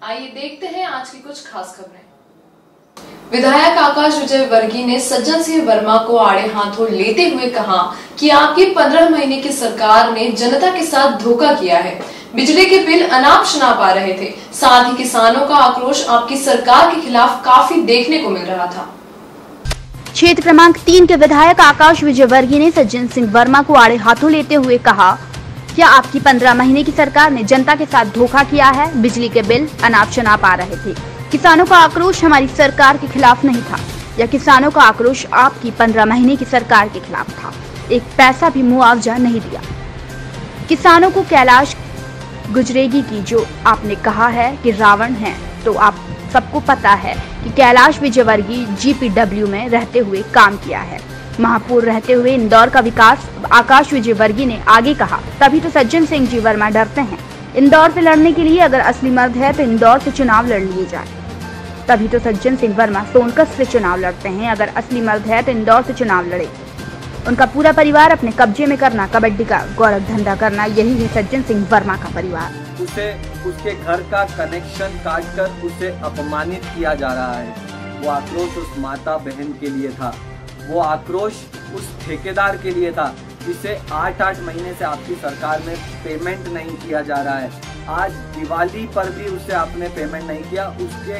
आइए देखते हैं आज की कुछ खास खबरें। विधायक आकाश विजयवर्गीय ने सज्जन सिंह वर्मा को आड़े हाथों लेते हुए कहा कि आपकी 15 महीने की सरकार ने जनता के साथ धोखा किया है। बिजली के बिल अनाप शनाप आ रहे थे, साथ ही किसानों का आक्रोश आपकी सरकार के खिलाफ काफी देखने को मिल रहा था। क्षेत्र क्रमांक 3 के विधायक आकाश विजयवर्गीय ने सज्जन सिंह वर्मा को आड़े हाथों लेते हुए कहा, क्या आपकी 15 महीने की सरकार ने जनता के साथ धोखा किया है? बिजली के बिल अनाप शनाप आ रहे थे। किसानों का आक्रोश हमारी सरकार के खिलाफ नहीं था, या किसानों का आक्रोश आपकी 15 महीने की सरकार के खिलाफ था। एक पैसा भी मुआवजा नहीं दिया। किसानों को कैलाश गुजरेगी की जो आपने कहा है कि रावण है, तो आप सबको पता है कि कैलाश विजयवर्गीय GPW में रहते हुए काम किया है। महापौर रहते हुए इंदौर का विकास आकाश विजयवर्गीय ने आगे कहा। तभी तो सज्जन सिंह जी वर्मा डरते हैं इंदौर से लड़ने के लिए। अगर असली मर्द है तो इंदौर से चुनाव लड़ लिए जाए। तभी तो सज्जन सिंह वर्मा सोनकस से चुनाव लड़ते हैं। अगर असली मर्द है तो इंदौर से चुनाव लड़े। उनका पूरा परिवार अपने कब्जे में करना, कबड्डी का गौरव धंधा करना, यही है सज्जन सिंह वर्मा का परिवार। उसे उसके घर का कनेक्शन काटकर उसे अपमानित किया जा रहा है। वो आक्रोश उस माता बहन के लिए था, वो आक्रोश उस ठेकेदार के लिए था जिसे 8-8 महीने से आपकी सरकार में पेमेंट नहीं किया जा रहा है। आज दिवाली पर भी उसे आपने पेमेंट नहीं किया। उसके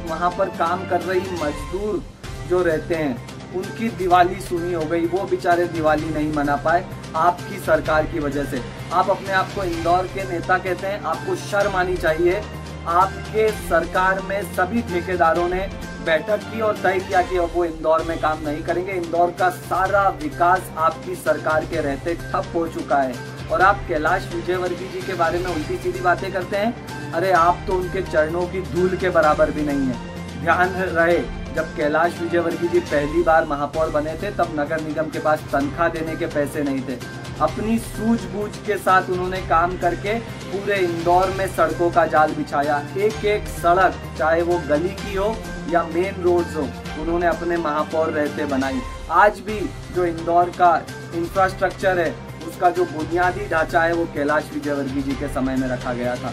वहाँ पर काम कर रही मजदूर जो रहते हैं उनकी दिवाली सुनी हो गई, वो बेचारे दिवाली नहीं मना पाए आपकी सरकार की वजह से। आप अपने आप को इंदौर के नेता कहते हैं, आपको शर्म आनी चाहिए। आपके सरकार में सभी ठेकेदारों ने बैठक की और तय किया कि अब वो इंदौर में काम नहीं करेंगे। इंदौर का सारा विकास आपकी सरकार के रहते ठप हो चुका है। और आप कैलाश विजयवर्गीय जी के बारे में उल्टी सीधी बातें करते हैं। अरे आप तो उनके चरणों की धूल के बराबर भी नहीं है। ध्यान रहे, जब कैलाश विजयवर्गीय जी पहली बार महापौर बने थे तब नगर निगम के पास तनख्वाह देने के पैसे नहीं थे। अपनी सूझबूझ के साथ उन्होंने काम करके पूरे इंदौर में सड़कों का जाल बिछाया। एक एक सड़क, चाहे वो गली की हो या मेन रोड्स हो, उन्होंने अपने महापौर रहते बनाई। आज भी जो इंदौर का इंफ्रास्ट्रक्चर है, उसका जो बुनियादी ढांचा है, वो कैलाश विजयवर्गीय जी के समय में रखा गया था।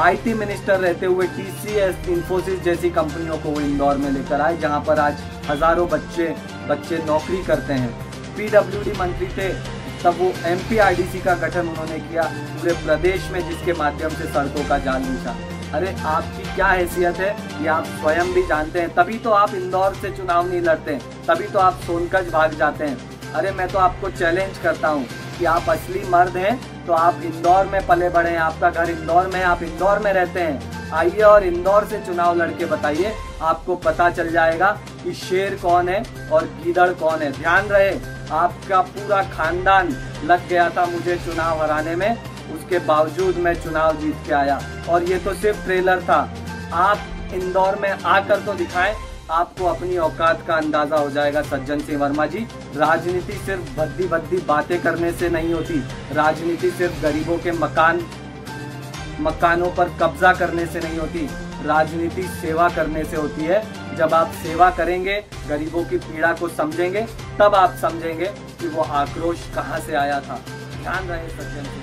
IT मिनिस्टर रहते हुए TCS, इन्फोसिस जैसी कंपनियों को वो इंदौर में लेकर आए, जहां पर आज हजारों बच्चे नौकरी करते हैं। PWD मंत्री थे, तब वो MPRDC का गठन उन्होंने किया पूरे प्रदेश में, जिसके माध्यम से सड़कों का जाल बिछा। अरे आपकी क्या हैसियत है ये आप स्वयं भी जानते हैं। तभी तो आप इंदौर से चुनाव नहीं लड़ते, तभी तो आप सोनकच भाग जाते हैं। अरे मैं तो आपको चैलेंज करता हूँ कि आप असली मर्द हैं तो आप इंदौर में पले बढ़े हैं, आपका घर इंदौर में है, आप इंदौर में रहते हैं। आइए और इंदौर से चुनाव लड़के बताइए, आपको पता चल जाएगा कि शेर कौन है और गीदड़ कौन है। ध्यान रहे, आपका पूरा खानदान लग गया था मुझे चुनाव हराने में, उसके बावजूद मैं चुनाव जीत के आया। और ये तो सिर्फ ट्रेलर था। आप इंदौर में आकर तो दिखाएं, आपको अपनी औकात का अंदाजा हो जाएगा। सज्जन सिंह वर्मा जी, राजनीति सिर्फ भद्दी बातें करने से नहीं होती। राजनीति सिर्फ गरीबों के मकानों पर कब्जा करने से नहीं होती। राजनीति सेवा करने से होती है। जब आप सेवा करेंगे, गरीबों की पीड़ा को समझेंगे, तब आप समझेंगे कि वो आक्रोश कहाँ से आया था। ध्यान रहे सज्जन सिंह।